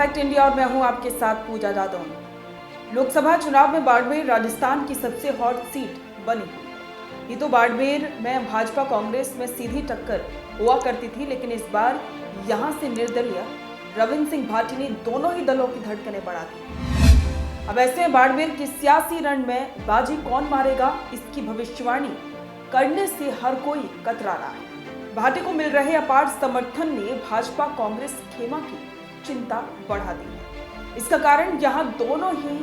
Fact India और मैं हूं आपके साथ पूजा जादौन। लोकसभा चुनाव में बाड़मेर राजस्थान की सबसे हॉट सीट बनी हुई है। ये तो बाड़मेर में भाजपा कांग्रेस में सीधी टक्कर हुआ करती थी, लेकिन इस बार यहां से निर्दलीय रविंद्र सिंह भाटी ने दोनों ही दलों की धड़कनें बढ़ा दी। अब ऐसे में बाड़मेर के सियासी रण में बाजी कौन मारेगा, इसकी भविष्यवाणी करने से हर कोई कतरा रहा है। भाटी को मिल रहे अपार समर्थन ने भाजपा कांग्रेस खेमा की चिंता बढ़ा दी है। इसका कारण यहां दोनों ही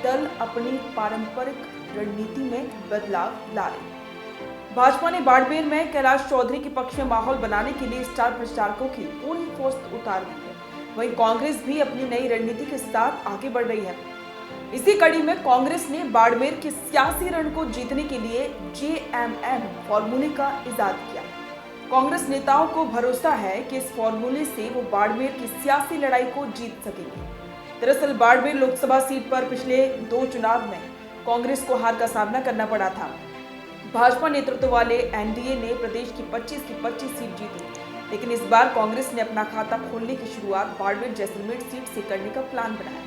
दल अपनी पारंपरिक रणनीति में बदलाव ला रहे हैं। भाजपा ने बाड़मेर में कैलाश चौधरी के पक्ष में माहौल बनाने के लिए स्टार प्रचारकों की पूरी फोर्स उतार दी है। वहीं कांग्रेस भी अपनी नई रणनीति के साथ आगे बढ़ रही है। इसी कड़ी में कांग्रेस ने बाड़मेर के सियासी रण को जीतने के लिए JMM फॉर्मूले का इजाद किया। कांग्रेस नेताओं को भरोसा है कि इस फॉर्मूले से वो बाड़मेर की सियासी लड़ाई को जीत सकेंगे। दरअसल बाड़मेर लोकसभा सीट पर पिछले 2 चुनाव में कांग्रेस को हार का सामना करना पड़ा था। भाजपा नेतृत्व वाले NDA ने प्रदेश की 25 की 25 सीट जीती, लेकिन इस बार कांग्रेस ने अपना खाता खोलने की शुरुआत बाड़मेर जैसलमेर सीट से करने का प्लान बनाया।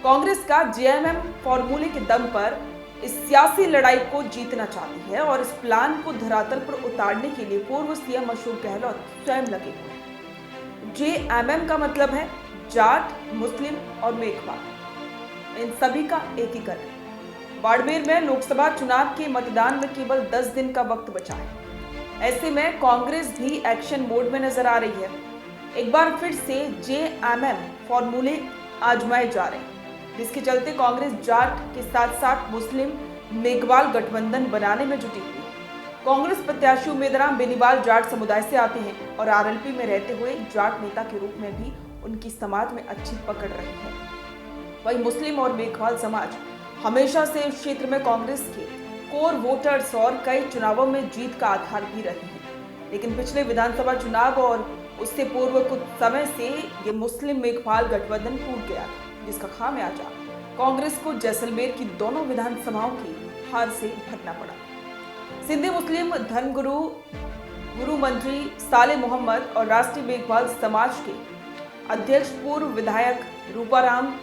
कांग्रेस का JMM फॉर्मूले के दम पर इस सियासी लड़ाई को जीतना चाहती है और इस प्लान को धरातल पर उतारने के लिए पूर्व CM अशोक गहलोत स्वयं लगे हुए। JMM का मतलब है जाट, मुस्लिम और मेघवाल, इन सभी का एकीकरण। बाड़मेर में लोकसभा चुनाव के मतदान में केवल 10 दिन का वक्त बचा है। ऐसे में कांग्रेस भी एक्शन मोड में नजर आ रही है। एक बार फिर से JMM फॉर्मूले आजमाए जा रहे हैं, जिसके चलते कांग्रेस जाट के साथ साथ मुस्लिम मेघवाल गठबंधन बनाने में जुटी हुई है। कांग्रेस प्रत्याशी उम्मीदवार बेनीवाल जाट समुदाय से आते हैं और RLP में रहते हुए जाट नेता के रूप में भी उनकी समाज में अच्छी पकड़ रही है। वहीं मुस्लिम और मेघवाल समाज हमेशा से उस क्षेत्र में कांग्रेस के कोर वोटर्स और कई चुनावों में जीत का आधार भी रहे हैं। लेकिन पिछले विधानसभा चुनाव और उससे पूर्व कुछ समय से ये मुस्लिम मेघवाल गठबंधन टूट गया था, जिसका खामियाजा कांग्रेस को जैसलमेर की दोनों विधानसभाओं की हार से भरना पड़ा। सिंधी मुस्लिम धर्मगुरु गुरु मंत्री साले मोहम्मद और राष्ट्रीय मेघवाल समाज के अध्यक्ष पूर्व विधायक रूपाराम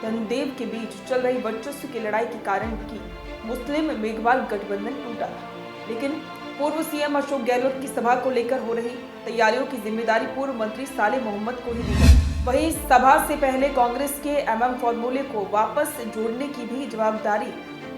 धनदेव के बीच चल रही वर्चस्व की लड़ाई के कारण की मुस्लिम मेघवाल गठबंधन टूटा था। लेकिन पूर्व CM अशोक गहलोत की सभा को लेकर हो रही तैयारियों की जिम्मेदारी पूर्व मंत्री साले मोहम्मद को ही दी गई। वहीं सभा से पहले कांग्रेस के MM फॉर्मूले को वापस जोड़ने की भी जवाबदारी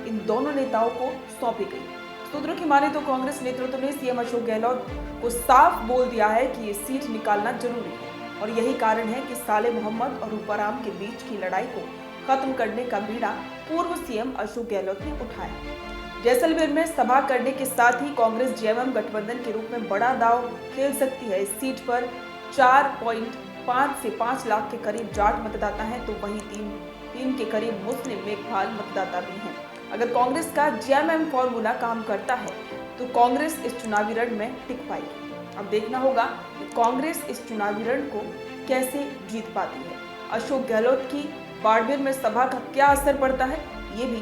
इन दोनों नेताओं को सौंपी गई। सूत्रों की माने तो कांग्रेस नेतृत्व ने CM अशोक गहलोत को साफ बोल दिया है कि ये सीट निकालना जरूरी है और यही कारण है कि साले मोहम्मद और रूपाराम के बीच की लड़ाई को खत्म करने का बीड़ा पूर्व CM अशोक गहलोत ने उठाया। जैसलमेर में सभा करने के साथ ही कांग्रेस JMM गठबंधन के रूप में बड़ा दांव खेल सकती है। इस सीट पर 4.5 से 5 लाख के करीब जाट मतदाता हैं, तो वहीं 3 के करीब मुस्लिम मेघवाल मतदाता भी हैं। अगर कांग्रेस का JMM फॉर्मूला काम करता है तो कांग्रेस इस चुनावी रण में टिक पाएगी। अब देखना होगा कि कांग्रेस इस चुनावी रण को कैसे जीत पाती है। अशोक गहलोत की बाड़मेर में सभा का क्या असर पड़ता है, ये भी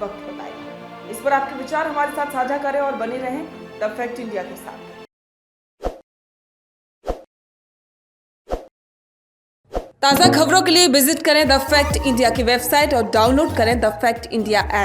वक्त बताएगा। इस पर आपके विचार हमारे साथ साझा करें और बने रहें द फैक्ट इंडिया के साथ। ताज़ा खबरों के लिए विजिट करें द फैक्ट इंडिया की वेबसाइट और डाउनलोड करें द फैक्ट इंडिया ऐप।